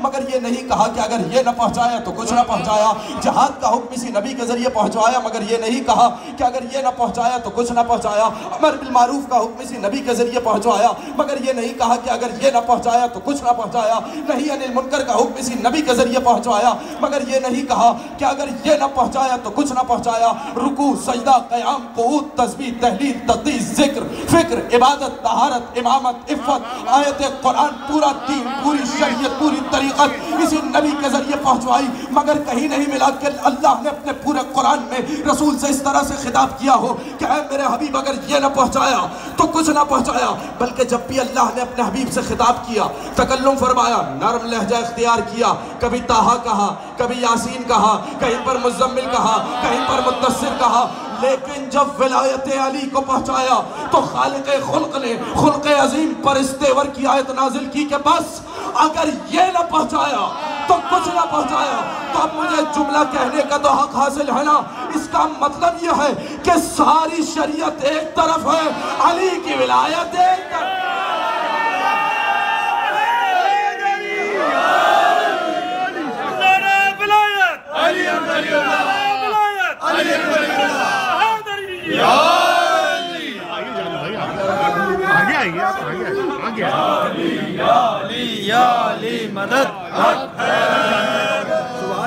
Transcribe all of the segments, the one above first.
مگر یہ نہیں کہا کہ اگر یہ نہ پہنچایا تو کچھ نہ پہنچایا. جہاد کا حکم اسی نبی کے ذریعے پہنچوایا مگر یہ نہیں کہا کہ اگر یہ نہ پہنچایا تو کچھ نہ پہنچایا. امر بالمعروف کا حکم اسی نبی کے ذریعے پہنچوایا مگر یہ نہیں کہا کہ اگر یہ نہ پہنچایا تو کچھ نہ پہنچایا. نہی عن المنکر کا حکم اسی نبی کے ذریعے پہنچوایا مگر یہ نہیں کہا کہ اگر یہ نہ پہنچایا تو کچھ نہ پہنچایا. رکوع، سجدہ، قیام، قعود، تسبیح، تحلیل، تقدیس، ذکر، فکر، عبادت، طہارت، امامت، عفت، آیت قرآن، پورا دین، پوری شریعت، پوری طریقت اسی نبی کے ذریعے پہنچوائی مگر کہیں نہیں ملا کہ اللہ نے اپنے پورے قرآن میں رسول سے اس طرح سے خطاب کیا ہو کہ اے میرے حبیب اگر یہ نہ پہنچایا تو کچھ نہ پہنچایا. بلکہ جب بھی اللہ نے اپنے حبیب سے خطاب کیا، تکلم فرمایا، نرم لہجہ اختیار کیا، کبھی طٰہٰ کہا، کبھی یاسین کہا، کہیں پر مزمل کہا، کہیں پر مدثر کہا. لیکن جب ولایت علی کو پہنچایا تو خالق خلق نے خلق عظیم پر استیور کی آیت نازل کی کہ بس اگر یہ نہ پہنچایا تو کچھ نہ پہنچایا. تو اب مجھے جملہ کہنے کا تو حق حاصل ہے نا. اس کا مطلب یہ ہے کہ ساری شریعت ایک طرف ہے، علی کی ولایت ایک طرف.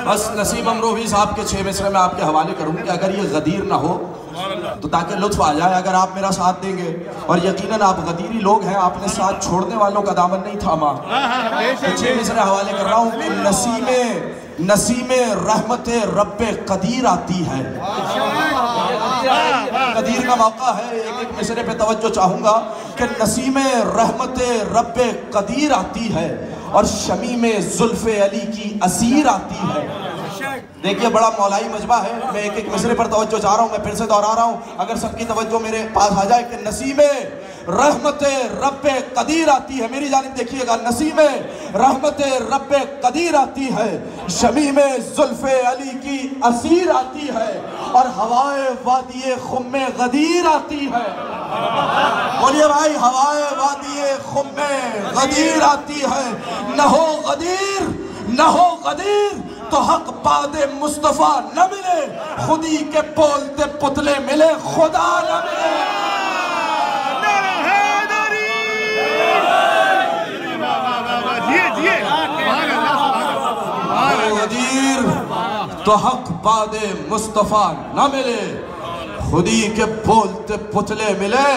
بس نسیم امروہی صاحب کے 6 مصرے میں آپ کے حوالے کروں کہ اگر یہ غدیر نہ ہو تو تاکہ لطف آ جائے. اگر آپ میرا ساتھ دیں گے اور یقیناً آپ غدیری لوگ ہیں، آپ نے ساتھ چھوڑنے والوں کا دامن نہیں تھاما. 6 مصرے حوالے کر رہا ہوں کہ نسیم رحمت رب قدیر آتی ہے. قدیر کا موقع ہے، ایک مصرے پہ توجہ چاہوں گا کہ نسیم رحمت رب قدیر آتی ہے اور شمیم زلف علی کی اسیر آتی ہے. دیکھیے بڑا مولائی مجمع ہے، میں ایک مصرے پر توجہ چاہ رہا ہوں، میں پھر سے دہرا رہا ہوں اگر سب کی توجہ میرے پاس آ جائے کہ نسیم رحمت رب قدیر آتی ہے. میری جانب دیکھیے گا، نسیم رحمت رب قدیر آتی ہے، شمیم زلف علی کی اسیر آتی ہے اور ہوائے وادی خم غدیر آتی ہے. بولیے بھائی، ہوائے وادی خم غدیر آتی ہے. نہ ہو غدیر تو حق باد مصطفیٰ نہ ملے، خودی کے بولتے پتلے ملے خدا نہ ملے. غدیر تو حق باد مصطفیٰ نہ ملے، خودی کے بولتے پتلے ملے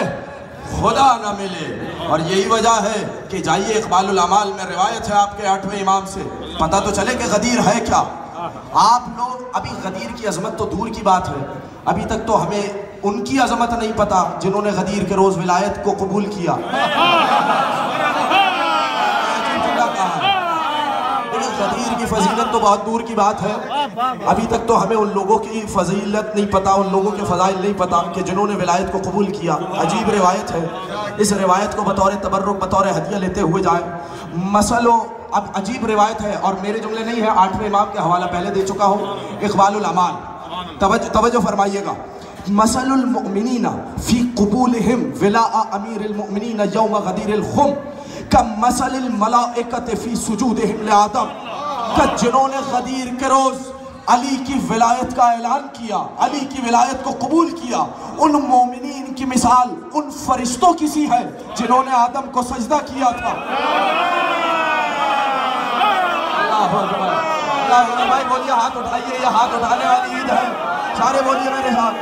خدا نہ ملے. اور یہی وجہ ہے کہ جائیے اقبال الاعمال میں روایت ہے آپ کے 8ویں امام سے، پتہ تو چلے کہ غدیر ہے کیا. آپ لوگ ابھی غدیر کی عظمت تو دور کی بات ہے، ابھی تک تو ہمیں ان کی عظمت نہیں پتا جنہوں نے غدیر کے روز ولایت کو قبول کیا. غدیر کی فضیلت تو بہت دور کی بات ہے، ابھی تک تو ہمیں ان لوگوں کی فضیلت نہیں پتا، ان لوگوں کے فضائل نہیں پتا کہ جنہوں نے ولایت کو قبول کیا. عجیب روایت ہے، اس روایت کو بطور تبرک بطور ہدیہ لیتے ہوئے جائیں. مسئلوں اب عجیب روایت ہے اور میرے جملے نہیں ہے، 8ویں امام کے حوالہ پہلے دے چکا ہوں، اقبال الاعمال. توجہ فرمائیے گا. مثل المؤمنین فی قبولہم ولاء امیر المؤمنین یوم غدیر الخم کمثل الملائکۃ فی سجودہم لآدم. کہ جنہوں نے غدیر کے روز علی کی ولایت کا اعلان کیا، علی کی ولایت کو قبول کیا، ان مومنین کی مثال ان فرشتوں کی سی ہے جنہوں نے آدم کو سجدہ کیا تھا. اللہ اکبر. اللہ اکبر. بھائی بولیے، ہاتھ اٹھائیے، یہ ہاتھ اٹھانے والی عید ہے، سارے بولیے میرے ساتھ.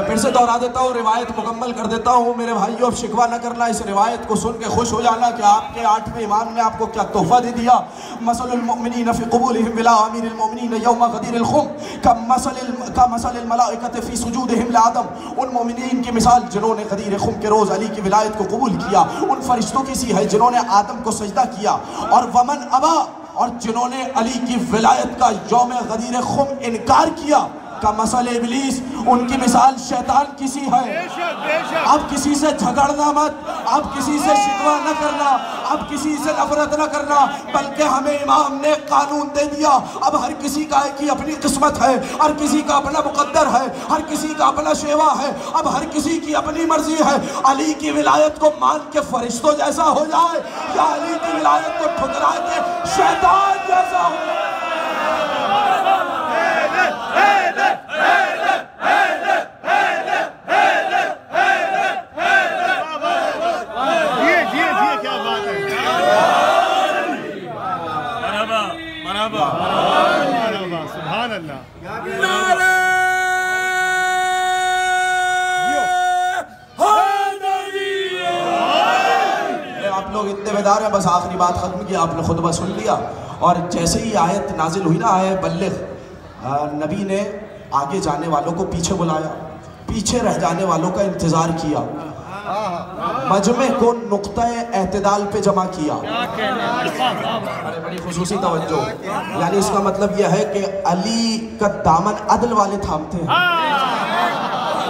پھر سے دہرا دیتا ہوں، روایت مکمل کر دیتا ہوں. میرے بھائیوں اب شکوہ نہ کرنا، اس روایت کو سن کے خوش ہو جانا کہ آپ کے 8ویں امام نے آپ کو کیا تحفہ دے دیا. مثل المؤمنین فی قبولہم ولاء امیر المؤمنین یوم غدیر الخم کمثل الملائکۃ فی سجودہم لآدم. ان مومنین کی مثال جنہوں نے غدیر خم کے روز علی کی ولایت کو قبول کیا ان فرشتوں کی سی ہے جنہوں نے آدم کو سجدہ کیا. اور ومن ابا، اور جنہوں نے علی کی ولایت کا یوم غدیر خم انکار کیا کمثل ابلیس، ان کی مثال شیطان کسی ہے۔ اب کسی سے جھگڑنا مت، اب کسی سے شکوہ نہ کرنا، اب کسی سے نفرت نہ کرنا، بلکہ ہمیں امام نے قانون دے دیا۔ اب ہر کسی کا ایک ہی اپنی قسمت ہے، ہر کسی کا اپنا مقدر ہے، ہر کسی کا اپنا شیوا ہے، اب ہر کسی کی اپنی مرضی ہے۔ علی کی ولایت کو مان کے فرشتوں جیسا ہو جائے یا علی کی ولایت کو ٹھکرا کے شیطان جیسا ہو جائے۔ سبحان اللہ۔ آپ لوگ اتنے بیدار ہیں، بس آخری بات ختم کی، آپ نے خطبہ سن لیا، اور جیسے ہی آیت نازل ہوئی نا، آئے بلغ، نبی نے آگے جانے والوں کو پیچھے بلایا، پیچھے رہ جانے والوں کا انتظار کیا، مجمع کو نقطہ اعتدال پہ جمع کیا۔ بڑی خصوصی توجہ، یعنی اس کا مطلب یہ ہے کہ علی کا دامن عدل والے تھامتے ہیں۔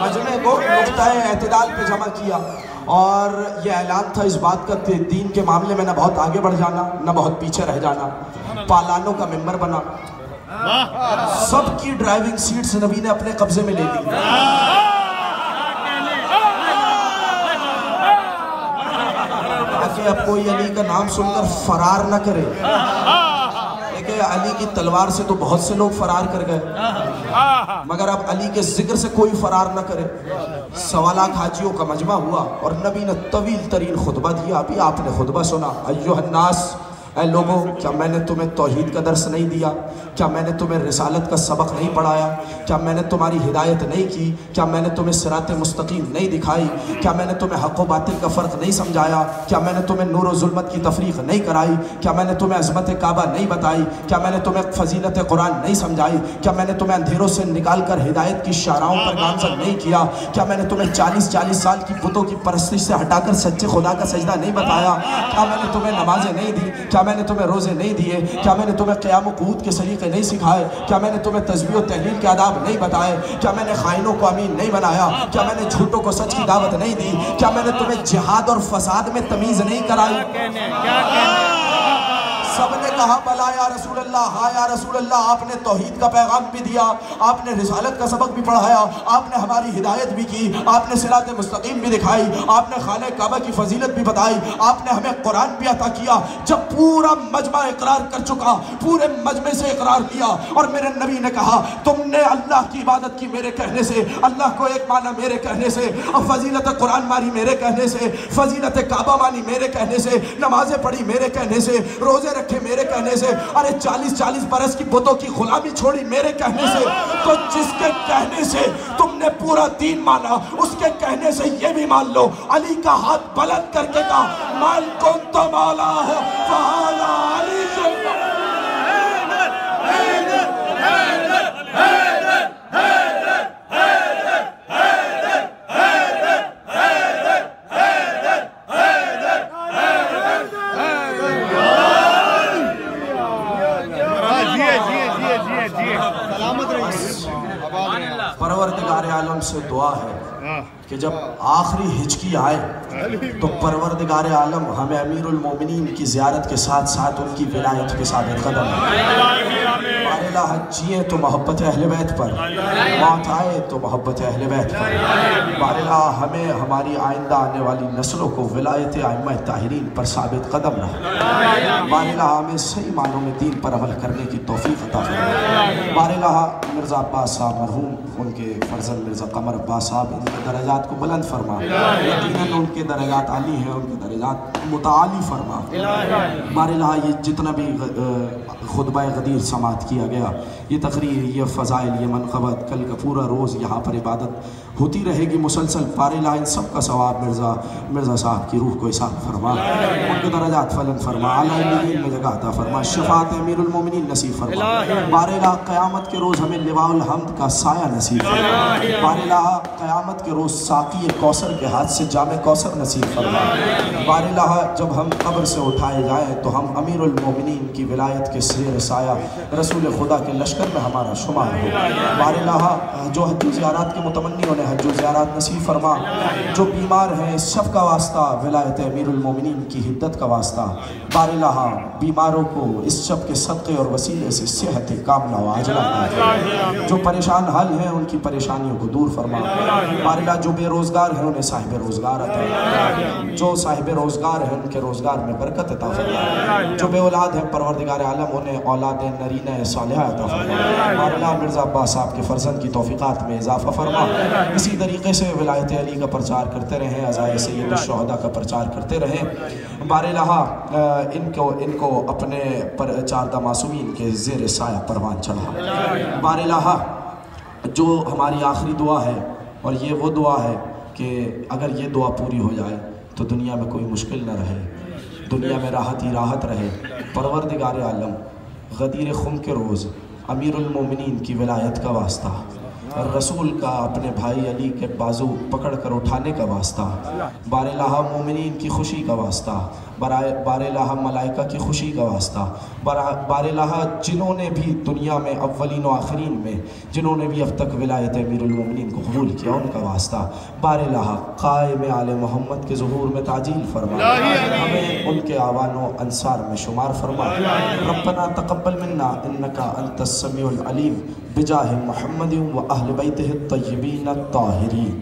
مجمع کو نقطہ اعتدال پہ جمع کیا، اور یہ اعلان تھا اس بات کا کہ دین کے معاملے میں نہ بہت آگے بڑھ جانا، نہ بہت پیچھے رہ جانا۔ پالانوں کا ممبر بنا، سب کی ڈرائیونگ سیٹس نبی نے اپنے قبضے میں لے لی۔ کہ اب کوئی علی کا نام سن کر فرار نہ کرے، کہ علی کی تلوار سے تو بہت سے لوگ فرار کر گئے، مگر اب علی کے ذکر سے کوئی فرار نہ کرے۔ 1.25 لاکھ حاجیوں کا مجمع ہوا، اور نبی نے طویل ترین خطبہ دیا۔ ابھی آپ نے خطبہ سنا، ایھا الناس، اے لوگوں، کیا میں نے تمہیں توحید کا درس نہیں دیا؟ کیا میں نے تمہیں رسالت کا سبق نہیں پڑھایا؟ کیا میں نے تمہاری ہدایت نہیں کی؟ کیا میں نے تمہیں صراط مستقیم نہیں دکھائی؟ کیا میں نے تمہیں حق و باطل کا فرق نہیں سمجھایا؟ کیا میں نے تمہیں نور و ظلمت کی تفریق نہیں کرائی؟ کیا میں نے تمہیں عظمت کعبہ نہیں بتائی؟ کیا میں نے تمہیں فضیلت قرآن نہیں سمجھائی؟ کیا میں نے تمہیں اندھیروں سے نکال کر ہدایت کی شاہراہوں پر گامزن نہیں کیا؟ کیا میں نے تمہیں 40 سال کی بتوں کی پرستش سے ہٹا کر سچے خدا کا سجدہ نہیں بتایا؟ کیا میں نے تمہیں نمازیں نہیں دی؟ کیا میں نے تمہیں روزے نہیں دیے؟ کیا میں نے تمہیں قیام و قعود کے سلیقے نہیں سکھائے؟ کیا میں نے تمہیں تسبیح و تحلیل کے آداب نہیں بتائے؟ کیا میں نے خائنوں کو امین نہیں بنایا؟ کیا میں نے جھوٹوں کو سچ کی دعوت نہیں دی؟ کیا میں نے تمہیں جہاد اور فساد میں تمیز نہیں کرائی؟ سب نے کہا بلا یا رسول اللہ، ہاں یا رسول اللہ۔ آپ نے توحید کا پیغام بھی دیا، آپ نے رسالت کا سبق بھی پڑھایا، آپ نے ہماری ہدایت بھی کی، آپ نے صراط مستقیم بھی دکھائی، آپ نے خانہ کعبہ کی فضیلت بھی بتائی، آپ نے ہمیں قرآن بھی عطا کیا۔ جب پورا مجمع اقرار کر چکا، پورے مجمع سے اقرار کیا، اور میرے نبی نے کہا تم نے اللہ کی عبادت کی میرے کہنے سے، اللہ کو ایک مانا میرے کہنے سے، فضیلت قرآن مانی میرے کہنے سے، فضیلت کعبہ مانی میرے کہنے سے، نمازیں پڑھی میرے کہنے سے، روزے رکھے میرے کہنے سے، ارے 40 برس کی بتوں کی غلامی چھوڑی میرے کہنے سے۔ تو جس کے کہنے سے تم نے پورا دین مانا، اس کے کہنے سے یہ بھی مان لو۔ علی کا ہاتھ بلند کر کے کہا من کنت مولاہ فہذا علی۔ پروردگار عالم سے دعا ہے کہ جب آخری ہچکی آئے تو پروردگار عالم ہمیں امیر المومنین کی زیارت کے ساتھ ساتھ ان کی ولایت کے ثابت قدم ہمارے اللہ جیے تو محبت اہل بیت پر، موت آئے تو محبت اہل بیت پر۔ ہمارے اللہ ہمیں ہماری آئندہ آنے والی نسلوں کو ولایت ائمہ طاہرین پر ثابت قدم رہے۔ ہمارے اللہ ہمیں صحیح معنوں میں دین پر عمل کرنے کی توفیق عطا فرمائے۔ ہمارے اللہ مرزا عباس صاحب مرحوم، ان کے فرزند مرزا قمر عباس صاحب، ان کے درجات کو بلند فرما، یقیناً ان کے درجات عالی ہیں، ان کے درجات متعالی فرما۔ ہمارے اللہ یہ جتنا بھی خطبہ غدیر سماعت کیا گیا، یہ تقریر، یہ فضائل، یہ منقبت، کل کا پورا روز یہاں پر عبادت ہوتی رہے گی مسلسل۔ بارے اللہ ان سب کا ثواب مرزا صاحب کی روح کو عصام فرما، ان کے درجات بلند فرما، اعلیٰ علین میں جگہ عطا فرما، شفاعت امیر المومنین نصیب فرما۔ بارے اللہ قیامت کے روز ہمیں لواء الحمد کا سایہ نصیب فرما۔ بارے اللہ قیامت کے روز ساقی کوثر کے ہاتھ سے جام کوثر نصیب فرما۔ بارے اللہ جب ہم قبر سے اٹھائے جائیں تو ہم امیر المومنین کی ولایت کے زیر سایہ رسول خدا کے لشکر میں ہمارا شمار ہو۔ بار الہ جو حج و زیارات کے متمنیوں نے حج و زیارات نصیب فرما، جو بیمار ہیں اس شف کا واسطہ ولایت امیر المومنین کی حدت کا واسطہ، بار الہ بیماروں کو اس شب کے صدقے اور وسیلے سے صحت کاملہ و عاجلہ عطا، جو پریشان حال ہیں ان کی پریشانیوں کو دور فرما۔ بار الہ جو بے روزگار ہیں انہیں صاحب روزگار عطا، جو صاحب روزگار ہیں ان کے روزگار میں برکت عطا فرما، جو بے اولاد ہیں پروردگار عالم انہیں اولاد نرینہ صالحہ عطا فرما۔ بار الہ مرزا عباس صاحب کے فرزند کی توفیقات میں اضافہ فرما، اسی طریقے سے ولایت علی کا پرچار کرتے رہیں، عزائے سید الشہداء کا پرچار کرتے رہیں۔ بار الہ ان کو اپنے چاردہ معصومین کے زیر سایہ پروان چڑھا۔ بار الہ جو ہماری آخری دعا ہے اور یہ وہ دعا ہے کہ اگر یہ دعا پوری ہو جائے تو دنیا میں کوئی مشکل نہ رہے، دنیا میں راحت ہی راحت رہے۔ پروردگار عالم غدیر خم کے روز امیر المومنین کی ولایت کا واسطہ، رسول کا اپنے بھائی علی کے بازو پکڑ کر اٹھانے کا واسطہ، بار الہ مومنین کی خوشی کا واسطہ، بار الہ ملائکہ کی خوشی کا واسطہ، بار الہ جنہوں نے بھی دنیا میں اولین و آخرین میں جنہوں نے بھی اب تک ولایت امیر المومنین کو قبول کیا ان کا واسطہ، بار الہ قائم آل محمد کے ظہور میں تعجیل فرما، ہمیں ان کے آوان و انصار میں شمار فرما۔ ربنا تقبل منا انکا انت السمیع العلیم بجاہ محمد و اہل بیتہ الطیبین الطاہرین۔